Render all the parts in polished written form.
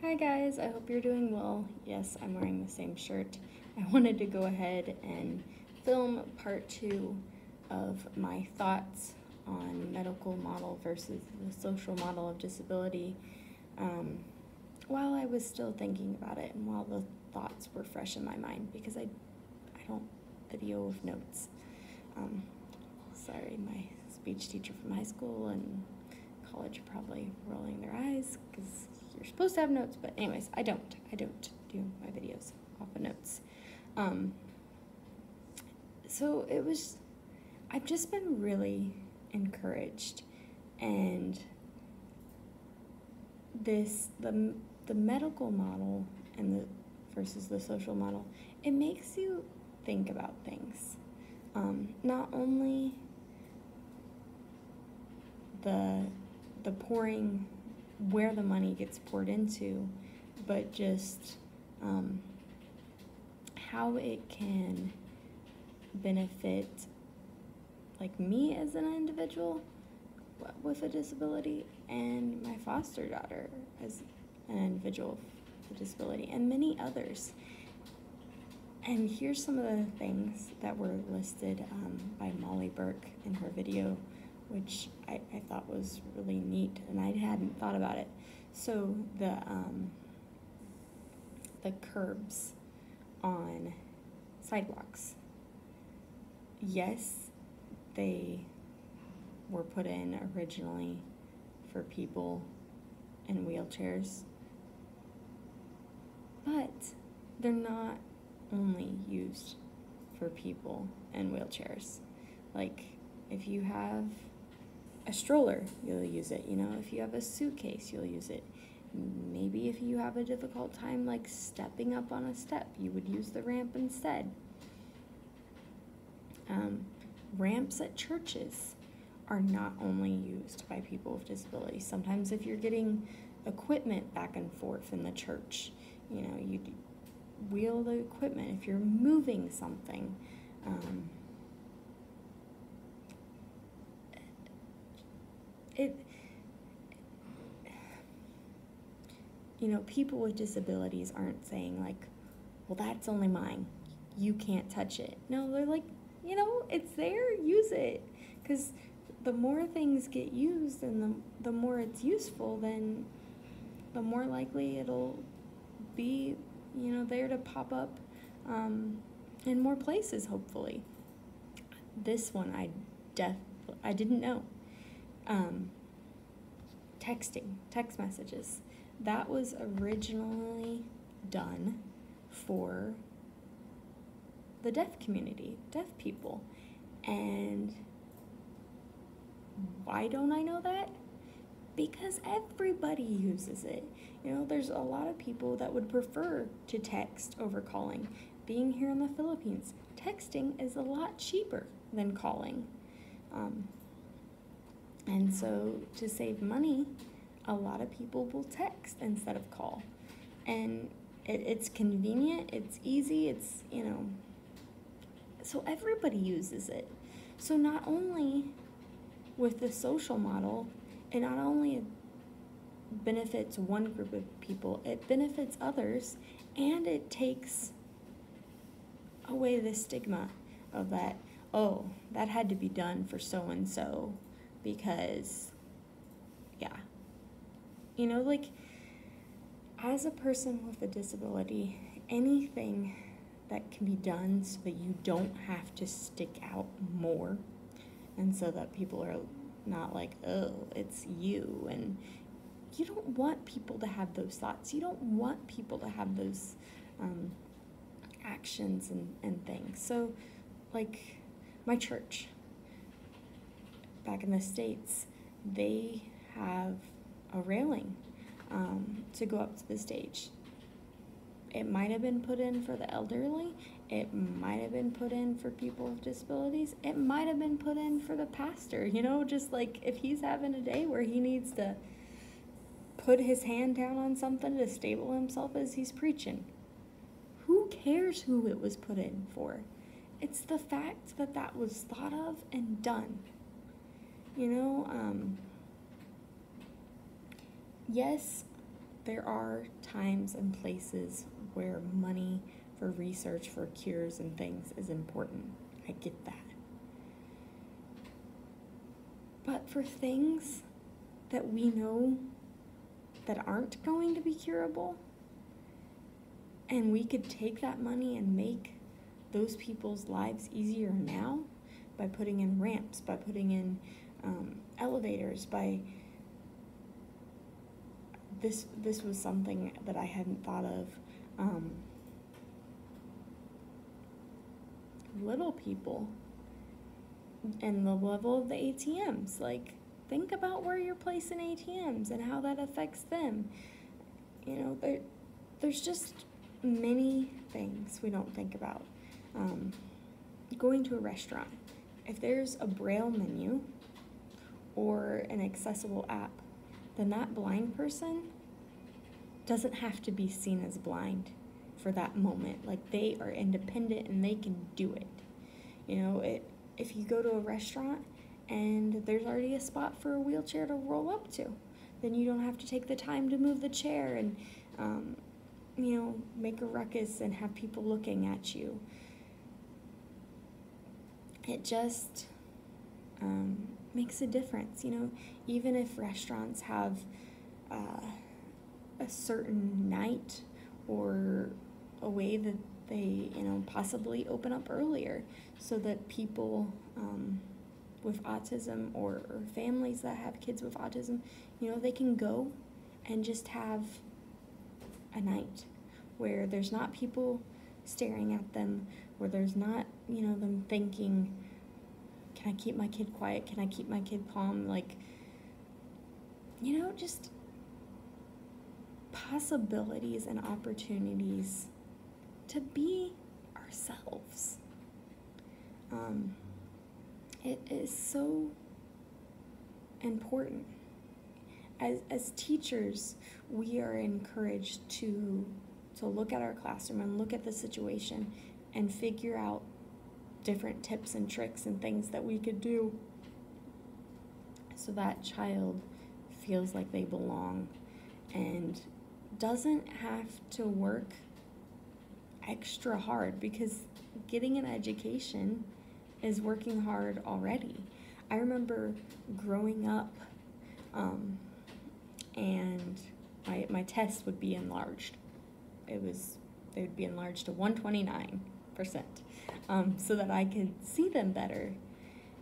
Hi guys, I hope you're doing well. Yes, I'm wearing the same shirt. I wanted to go ahead and film part 2 of my thoughts on medical model versus the social model of disability while I was still thinking about it and while the thoughts were fresh in my mind because I don't video with notes. Sorry, my speech teacher from high school and college are probably rolling their eyes because you're supposed to have notes, but anyways, I don't do my videos off of notes. So I've just been really encouraged, and the medical model and the versus the social model, it makes you think about things. Not only the pouring, where the money gets poured into, but just how it can benefit like me as an individual with a disability and my foster daughter as an individual with a disability and many others. And here's some of the things that were listed by Molly Burke in her video, which I thought was really neat, and I hadn't thought about it. So the curbs on sidewalks, yes, they were put in originally for people in wheelchairs, but they're not only used for people in wheelchairs. Like, if you have a stroller, you'll use it. You know, if you have a suitcase, you'll use it. Maybe if you have a difficult time, like stepping up on a step, you would use the ramp instead. Ramps at churches are not only used by people with disabilities. Sometimes if you're getting equipment back and forth in the church, you know, you wheel the equipment. If you're moving something, you know, people with disabilities aren't saying like, well, that's only mine, you can't touch it. No, they're like, you know, it's there, use it. Because the more things get used and the more it's useful, then the more likely it'll be, you know, there to pop up in more places, hopefully. This one I didn't know. Text messages. That was originally done for the deaf community, deaf people. And why don't I know that? Because everybody uses it. You know, there's a lot of people that would prefer to text over calling. Being here in the Philippines, texting is a lot cheaper than calling. And so to save money, a lot of people will text instead of call. And it's convenient, it's easy, it's, you know, so everybody uses it. So not only with the social model, it not only benefits one group of people, it benefits others, and it takes away the stigma of that, oh, that had to be done for so-and-so because, yeah. You know, like, as a person with a disability, anything that can be done so that you don't have to stick out more and so that people are not like, oh, it's you, and you don't want people to have those thoughts. You don't want people to have those actions and things. So, like, my church back in the States, they have a railing to go up to the stage. It might have been put in for the elderly. It might have been put in for people with disabilities. It might have been put in for the pastor, you know, just like if he's having a day where he needs to put his hand down on something to stable himself as he's preaching. Who cares who it was put in for? It's the fact that that was thought of and done. You know, yes, there are times and places where money for research for cures and things is important. I get that. But for things that we know that aren't going to be curable, and we could take that money and make those people's lives easier now by putting in ramps, by putting in elevators, by this was something that I hadn't thought of. Little people and the level of the ATMs. Like, think about where you're placing ATMs and how that affects them. You know, there's just many things we don't think about. Going to a restaurant. If there's a Braille menu or an accessible app, then that blind person doesn't have to be seen as blind for that moment. Like, they are independent and they can do it. You know, if you go to a restaurant and there's already a spot for a wheelchair to roll up to, then you don't have to take the time to move the chair and, you know, make a ruckus and have people looking at you. It just makes a difference, you know. Even if restaurants have a certain night or a way that they, you know, possibly open up earlier so that people with autism or families that have kids with autism, you know, they can go and just have a night where there's not people staring at them, where there's not, you know, them thinking, can I keep my kid quiet? Can I keep my kid calm? Like, you know, just possibilities and opportunities to be ourselves. It is so important. As teachers, we are encouraged to look at our classroom and look at the situation and figure out different tips and tricks and things that we could do so that child feels like they belong and doesn't have to work extra hard, because getting an education is working hard already. I remember growing up and my test would be enlarged. They would be enlarged to 129%, so that I could see them better.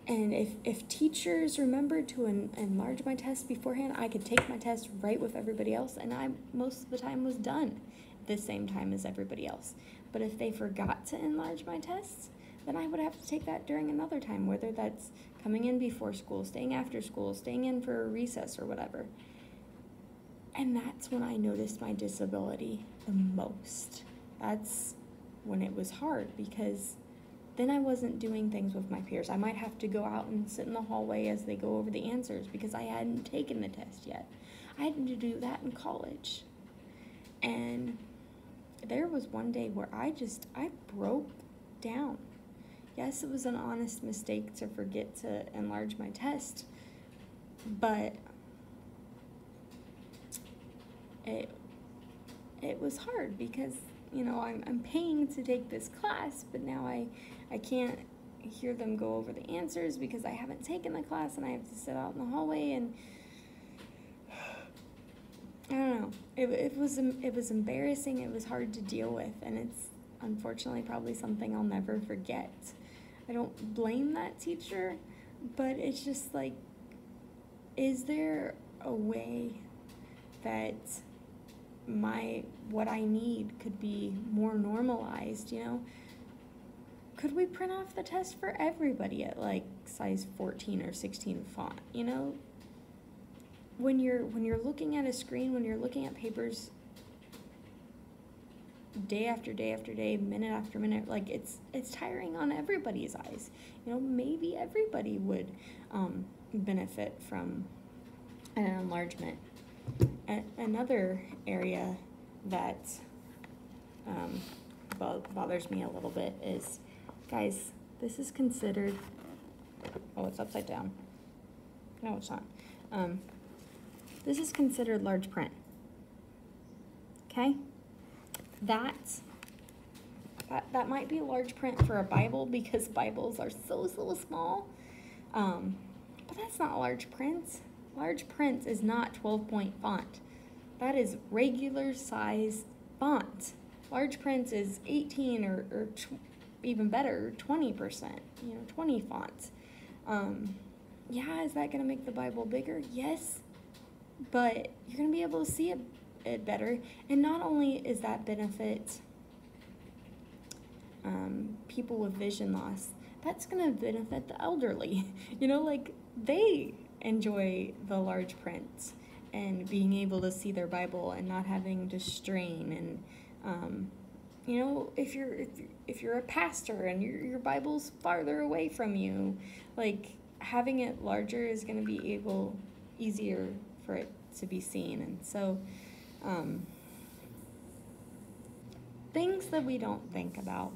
And if teachers remembered to enlarge my test beforehand, I could take my test right with everybody else, and I most of the time was done the same time as everybody else. But if they forgot to enlarge my tests, then I would have to take that during another time, whether that's coming in before school, staying after school, staying in for a recess or whatever. And that's when I noticed my disability the most. That's when it was hard, because then I wasn't doing things with my peers. I might have to go out and sit in the hallway as they go over the answers because I hadn't taken the test yet. I had to do that in college. And there was one day where I broke down. Yes, it was an honest mistake to forget to enlarge my test, but it was hard because, you know, I'm paying to take this class, but now I can't hear them go over the answers because I haven't taken the class and I have to sit out in the hallway, and I don't know. It was embarrassing. It was hard to deal with, and it's unfortunately probably something I'll never forget. I don't blame that teacher, but it's just like, is there a way that what I need could be more normalized, you know? Could we print off the test for everybody at like size 14 or 16 font, you know? When you're looking at a screen, when you're looking at papers day after day after day, minute after minute, like it's tiring on everybody's eyes. You know, maybe everybody would benefit from an enlargement. Another area that bothers me a little bit is, guys, this is considered, oh, it's upside down. No, it's not. This is considered large print. okay? That might be large print for a Bible because Bibles are so small, but that's not large print. Large print is not 12-point font. That is regular size font. Large print is 18 or even better, 20%, 20 fonts. Yeah, is that going to make the Bible bigger? Yes, but you're going to be able to see it better. And not only is that benefit people with vision loss, that's going to benefit the elderly. They enjoy the large print and being able to see their Bible and not having to strain. And if you're a pastor and your Bible's farther away from you, having it larger is going to be easier for it to be seen. And so things that we don't think about,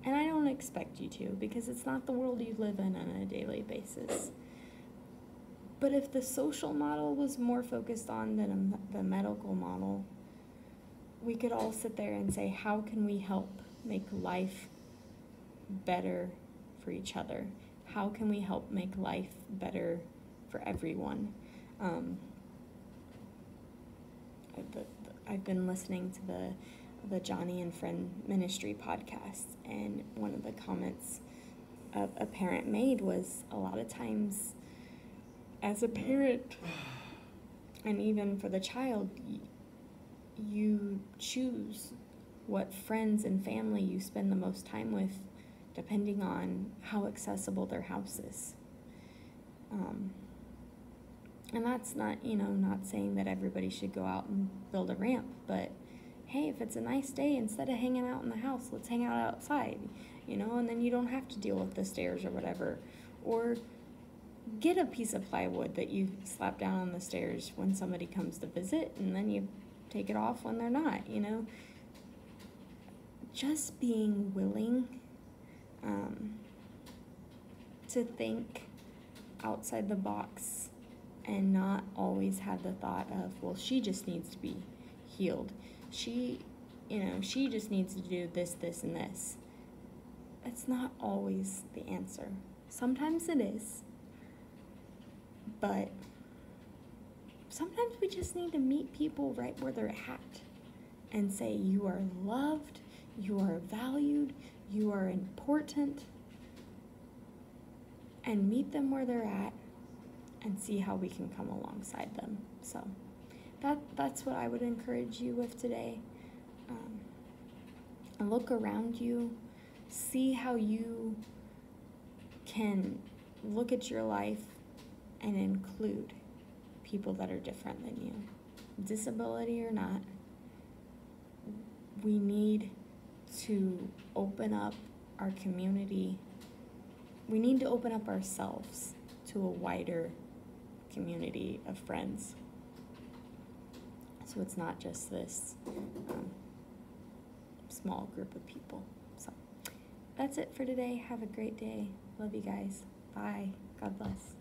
and I don't expect you to, because it's not the world you live in on a daily basis. But if the social model was more focused on than the medical model, we could all sit there and say, how can we help make life better for each other? How can we help make life better for everyone? I've been listening to the Johnny and Friend Ministry podcast, and one of the comments a parent made was, a lot of times as a parent, and even for the child, you choose what friends and family you spend the most time with depending on how accessible their house is. And that's not saying that everybody should go out and build a ramp, but hey, if it's a nice day, instead of hanging out in the house, let's hang out outside, and then you don't have to deal with the stairs or whatever. Or get a piece of plywood that you slap down on the stairs when somebody comes to visit, and then you take it off when they're not, Just being willing to think outside the box and not always have the thought of, well, she just needs to be healed. She just needs to do this, and this. That's not always the answer. Sometimes it is, but sometimes we just need to meet people right where they're at and say, you are loved, you are valued, you are important, and meet them where they're at and see how we can come alongside them. So that's what I would encourage you with today. Look around you, see how you can look at your life and include people that are different than you, disability or not. We need to open up our community. We need to open up ourselves to a wider community of friends. So it's not just this small group of people. So that's it for today. Have a great day. Love you guys. Bye. God bless.